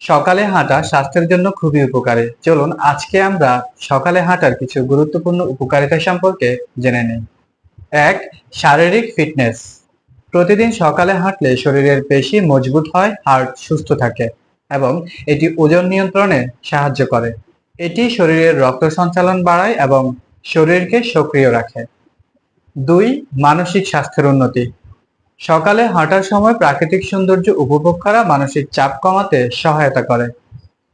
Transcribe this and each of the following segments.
সকালে হাঁটা স্বাস্থ্যের জন্য খুবই উপকারী। চলুন আজকে আমরা সকালে হাঁটার কিছু গুরুত্বপূর্ণ উপকারিতা সম্পর্কে জেনে নিই। ১. শারীরিক ফিটনেস। প্রতিদিন সকালে হাঁটলে শরীরের পেশি মজবুত হয়, হার্ট সুস্থ থাকে এবং এটি ওজন নিয়ন্ত্রণে সাহায্য করে। এটি শরীরের রক্ত সঞ্চালন বাড়ায় এবং শরীরকে সক্রিয় রাখে। ২. মানসিক স্বাস্থ্যের উন্নতি। সকালে হাঁটার সময় প্রাকৃতিক সৌন্দর্য উপভোগ করা মানসিক চাপ কমাতে সহায়তা করে।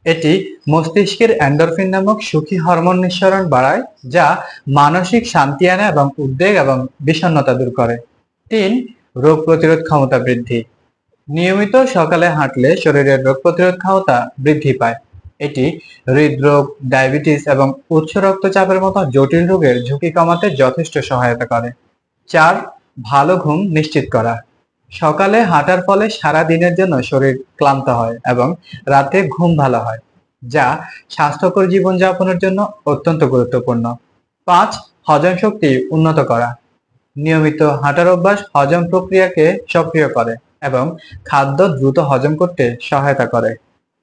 এটি মস্তিষ্কের এন্ডোরফিন নামক সুখী হরমোন নিঃসরণ বাড়ায়, যা মানসিক শান্তি আনে এবং উদ্বেগ এবং বিষণ্ণতা দূর করে। ৩. রোগ প্রতিরোধ ক্ষমতা বৃদ্ধি। নিয়মিত সকালে হাঁটলে শরীরের রোগ প্রতিরোধ ক্ষমতা বৃদ্ধি পায়। এটি হৃদরোগ, ডায়াবেটিস এবং উচ্চ রক্তচাপের মতো জটিল রোগের ঝুঁকি কমাতে যথেষ্ট সহায়তা করে। ৪. ভালো ঘুম নিশ্চিত করা। সকালে হাঁটার ফলে সারা দিনের জন্য শরীর ক্লান্ত হয় এবং রাতে ঘুম ভালো হয়, যা স্বাস্থ্যকর জীবনযাপনের জন্য অত্যন্ত গুরুত্বপূর্ণ। ৫. হজম শক্তি উন্নত করা। নিয়মিত হাঁটার অভ্যাস হজম প্রক্রিয়াকে সক্রিয় করে এবং খাদ্য দ্রুত হজম করতে সহায়তা করে।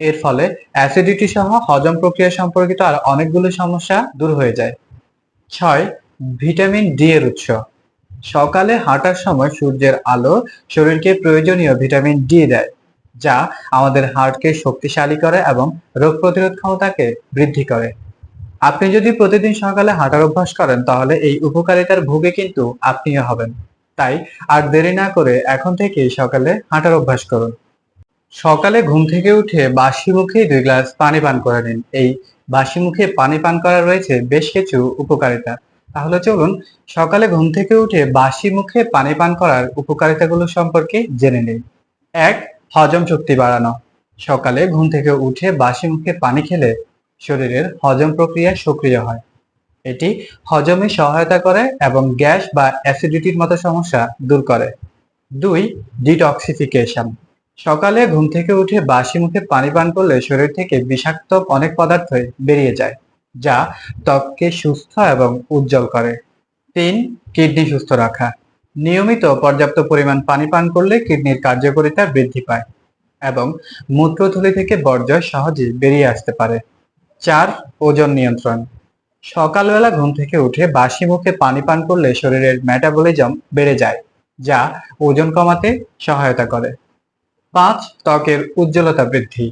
এর ফলে অ্যাসিডিটি সহ হজম প্রক্রিয়া সম্পর্কিত আর অনেকগুলো সমস্যা দূর হয়ে যায়। ৬. ভিটামিন ডি এর উৎস। সকালে হাঁটার সময় সূর্যের আলো শরীরকে প্রয়োজনীয় ভিটামিন ডি দেয়, যা আমাদের হার্টকে শক্তিশালী করে এবং রোগ প্রতিরোধ ক্ষমতাকে বৃদ্ধি করে। আপনি যদি প্রতিদিন সকালে হাঁটার অভ্যাস করেন, তাহলে এই উপকারিতার ভোগে কিন্তু আপনিও হবেন। তাই আর দেরি না করে এখন থেকেই সকালে হাঁটার অভ্যাস করুন। সকালে ঘুম থেকে উঠে বাসি মুখে 2 গ্লাস পানি পান করে নিন। এই বাসি মুখে পানি পান করার রয়েছে বেশ কিছু উপকারিতা। তাহলে চলুন সকালে ঘুম থেকে উঠে বাসি মুখে পানি পান করার উপকারিতাগুলো সম্পর্কে জেনে নিই। ১. হজম শক্তি বাড়ানো। সকালে ঘুম থেকে উঠে বাসি মুখে পানি খেলে শরীরের হজম প্রক্রিয়া সক্রিয় হয়। এটি হজমে সহায়তা করে এবং গ্যাস বা অ্যাসিডিটির মতো সমস্যা দূর করে। ২. ডিটক্সিফিকেশন। সকালে ঘুম থেকে উঠে বাসি মুখে পানি পান করলে শরীর থেকে বিষাক্ত অনেক পদার্থ বেরিয়ে যায়, যা ত্বককে সুস্থ এবং উজ্জ্বল করে। ৩. কিডনি সুস্থ রাখা। নিয়মিত পর্যাপ্ত পরিমাণ পানি পান করলে কিডনির কার্যকারিতা বৃদ্ধি পায় এবং মূত্রথলি থেকে বর্জ্য সহজে বেরিয়ে আসতে পারে। ৪. ওজন নিয়ন্ত্রণ। সকালবেলা ঘুম থেকে উঠে বাসি মুখে পানি পান করলে শরীরের মেটাবলিজম বেড়ে যায়, যা ওজন কমাতে সহায়তা করে। ৫. ত্বকের উজ্জ্বলতা বৃদ্ধি।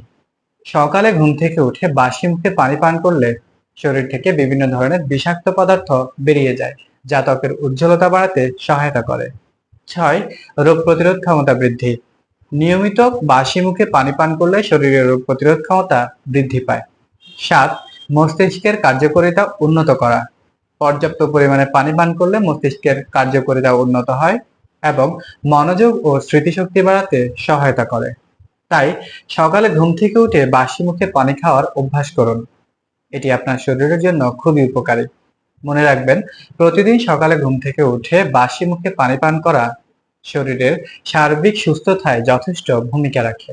সকালে ঘুম থেকে উঠে বাসি মুখে পানি পান করলে শরীর থেকে বিভিন্ন ধরনের বিষাক্ত পদার্থ বেরিয়ে যায়, যা ত্বকের উজ্জ্বলতা বাড়াতে সহায়তা করে। ৬. রোগ প্রতিরোধ ক্ষমতা বৃদ্ধি। নিয়মিত বাসি মুখে পানি পান করলে শরীরের রোগ প্রতিরোধ ক্ষমতা বৃদ্ধি পায়। ৭. মস্তিষ্কের কার্যকারিতা উন্নত করা। পর্যাপ্ত পরিমাণে পানি পান করলে মস্তিষ্কের কার্যকারিতা উন্নত হয় এবং মনোযোগ ও স্মৃতিশক্তি বাড়াতে সহায়তা করে। তাই সকালে ঘুম থেকে উঠে বাসি মুখে পানি খাওয়ার অভ্যাস করুন। এটি আপনার শরীরের জন্য খুবই উপকারী। মনে রাখবেন, প্রতিদিন সকালে ঘুম থেকে উঠে বাসি মুখে পানি পান করা শরীরের সার্বিক সুস্থতায় যথেষ্ট ভূমিকা রাখে।